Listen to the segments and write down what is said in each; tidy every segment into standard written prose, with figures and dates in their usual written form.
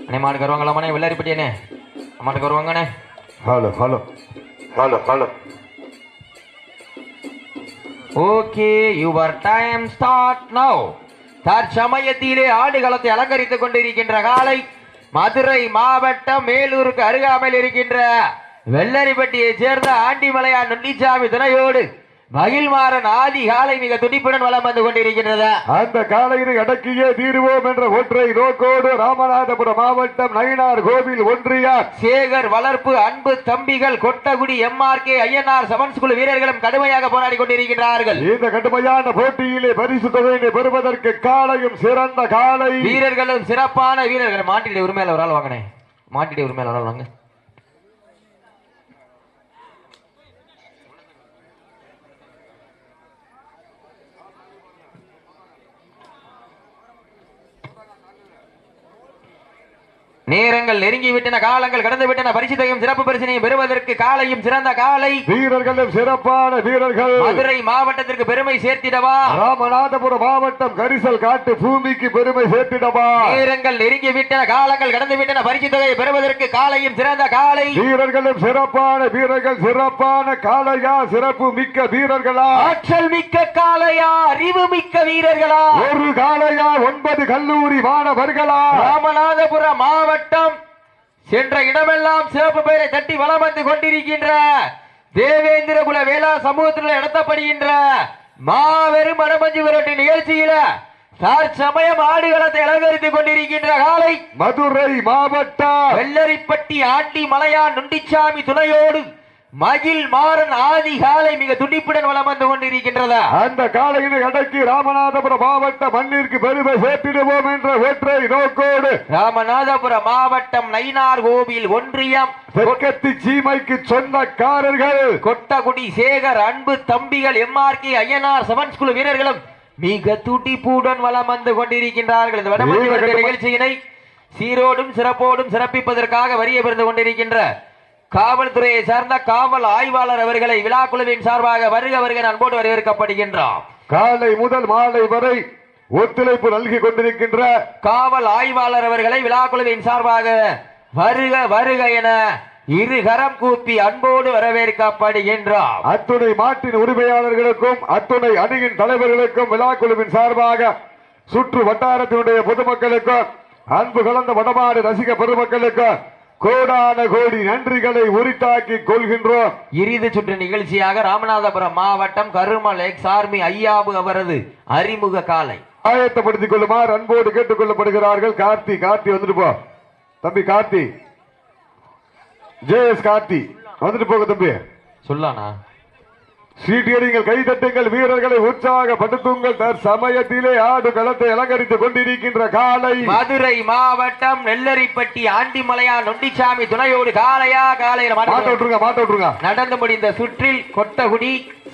அண்ணே மாட்டுக்கு வருவாங்களாமாண்ணே வெள்ளாரிப்பட்டியாண்ணே மாட்டுக்கு வருவாங்கண்ணே. Hello hello hello hello. Okay your time start now. தற்சமயத்திலே ஆடுகளத்தை அலங்கரித்துக் கொண்டிருக்கின்ற காலை மதுரை மாவட்டம் மேலூருக்கு அருகாமையில் இருக்கின்ற வெள்ளரிப்பட்டியை சேர்ந்த ஆண்டிமலையான் நொண்டிச்சாமி துணையோடு மகிழ்மாறன் ஆதி காலை மிக துடிப்புடன் வலம் வந்து கொண்டிருக்கின்றது. அந்த காலையினை அடக்கியே தீருவோம் என்ற ஒற்றை நோக்கோடு ராமநாதபுரம் மாவட்டம் நயினார் கோவில் ஒன்றியார் சேகர் வளர்ப்பு அன்பு தம்பிகள் கொட்டகுடி MRK ஐயனார் செவன்ஸ் குழு வீரர்களும் கடுமையாக போராடி கொண்டிருக்கிறார்கள். இந்த கடுமையான போட்டியிலே பரிசு தொகையினை பெறுவதற்கு காலையும் சிறந்த காலை வீரர்களும் சிறப்பான வீரர்கள். மாட்டிட உரிமையில ஒரு ஆள் வாங்கினேன். மாட்டிட உரிமையில ஒரு ஆள் வாங்க. நேரங்கள் நெருங்கிவிட்டன, காலங்கள் கடந்து விட்டன. பரிசுத்தையும் சிறப்பு பரிசினையும் பெறுவதற்கு காலையும் சிறந்த காலை வீரர்களும் சிறப்பான வீரர்கள். மதுரை மாவட்டத்திற்கு பெருமை சேர்த்திடவா, ராமநாதபுரம் மாவட்டம் கரிசல் காட்டு பூமிக்கு பெருமை சேர்த்திடவா. நேரங்கள் நெருங்கிவிட்டன, காலங்கள் கடந்து விட்டன. பரிசு தொகையை பெறுவதற்கு காலையும் சிறந்த காலை வீரர்களும் சிறப்பான வீரர்கள். சிறப்பான காலையா, சிறப்பு மிக்க வீரர்களா, ஆற்றல் மிக்க காலையா, அறிவு மிக்க வீரர்களா, ஒரு காலையா 9 கல்லூரி மாணவர்களா. ராமநாதபுரம் மாவட்டம் சென்ற இடமெல்லாம் சிறப்பு பெயரை தட்டி வலம் வந்து கொண்டிருக்கின்ற தேவேந்திர குல வேளா சமூகத்தில் நடத்தப்படுகின்ற மாபெரும் மனமஞ்சு விரட்டு நிகழ்ச்சியில தற்சமயம் ஆடுகளத்தை அலங்கரித்துக் கொண்டிருக்கின்ற காலை மதுரை மாவட்டம் வெள்ளரிப்பட்டி ஆண்டி மலையான் நொண்டிச்சாமி துணையோடு மகிழ் மாறன் ஆதி காலை மிக துடிப்புடன் வலம் வந்து கொண்டிருக்கின்றதா. அந்த காலையினை அடக்கி ராமநாதபுரம் மாவட்ட மண்ணிற்கு பெருமை சேர்த்திடுவோம் என்ற ஒற்றை நோக்கோடு ராமநாதபுரம் மாவட்டம் நயினார் கோவில் ஒன்றியம் தெற்கத்தி சீமைக்கு சொந்தக்காரர்கள் கொட்டகுடி சேகர் அன்பு தம்பிகள் MRK ஐயனார் செவன்ஸ் குழு வீரர்களும் மிக துடிப்புடன் வலம் வந்து கொண்டிருக்கின்றார்கள். இந்த வடமஞ்சி நிகழ்ச்சியினை சீரோடும் சிறப்போடும் சிறப்பிப்பதற்காக வரிய பெருந்து கொண்டிருக்கின்ற காவல்துறையை சார்ந்த காவல் ஆய்வாளர் அவர்களை விழா குழுவின் சார்பாக வருக வருக அன்போடு வரவேற்கப்படுகின்றோம். காலை முதல் மாலை வரை ஒத்துழைப்பு நல்கி கொண்டிருக்கின்ற காவல் ஆய்வாளர் அவர்களை விழா குழுவின் சார்பாக வருக வருக என இருகரம் கூப்பி அன்போடு வரவேற்கப்படுகின்றோம். அத்துணை மாட்டின் உரிமையாளர்களுக்கும் அத்துணை அணியின் தலைவர்களுக்கும் விழா குழுவின் சார்பாக சுற்று வட்டாரத்தினுடைய பொதுமக்களுக்கும் அன்பு கலந்த வடமாடு ரசிக பெருமக்களுக்கும் கோடான கோடி நன்றிகளை உரித்தாக்கி கொள்கின்றோம். இறுதி சுற்று நிகழ்ச்சியாக ராமநாதபுரம் மாவட்டம் கருமல் எக்ஸ் ஆர்மி ஐயாபு அவரது அறிமுக காலை ஆயத்தப்படுத்திக் கொள்ளுமாறு அன்போடு கேட்டுக் கொள்ளப்படுகிறார்கள். கார்த்தி வந்துட்டு போ தம்பி. கார்த்தி JS கார்த்தி வந்துட்டு போக தம்பி. சொல்லானா சீட்டியடிங்கள், கைதட்டுங்கள், வீரர்களை உற்சாகப்படுத்துங்கள். தற்சமயத்திலே ஆடு களத்தை அலங்கரித்துக் கொண்டிருக்கின்ற காலை மதுரை மாவட்டம் நெல்லரிப்பட்டி ஆண்டிமலையான் நொண்டிச்சாமி துணையோடு காலையா காலையில மாட்ட நடந்து முடிந்த சுற்றில் கொட்டகுடி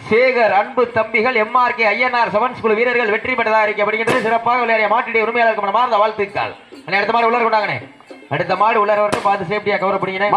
சேகர் அன்பு தம்பிகள் MRK ஐயனார் செவன்ஸ் குழு வீரர்கள் வெற்றி பெற்றதாக அறிவிக்கப்படுகின்றது. சிறப்பாக விளையாடிய மாட்டுடைய உரிமையாளருக்கு மனமார்ந்த வாழ்த்துக்கள். அடுத்த மாடு உள்ளார கொண்டாங்கண்ணே. அடுத்த மாடு உள்ளார பார்த்து சேஃப்டியா கவர் பண்ணிங்க.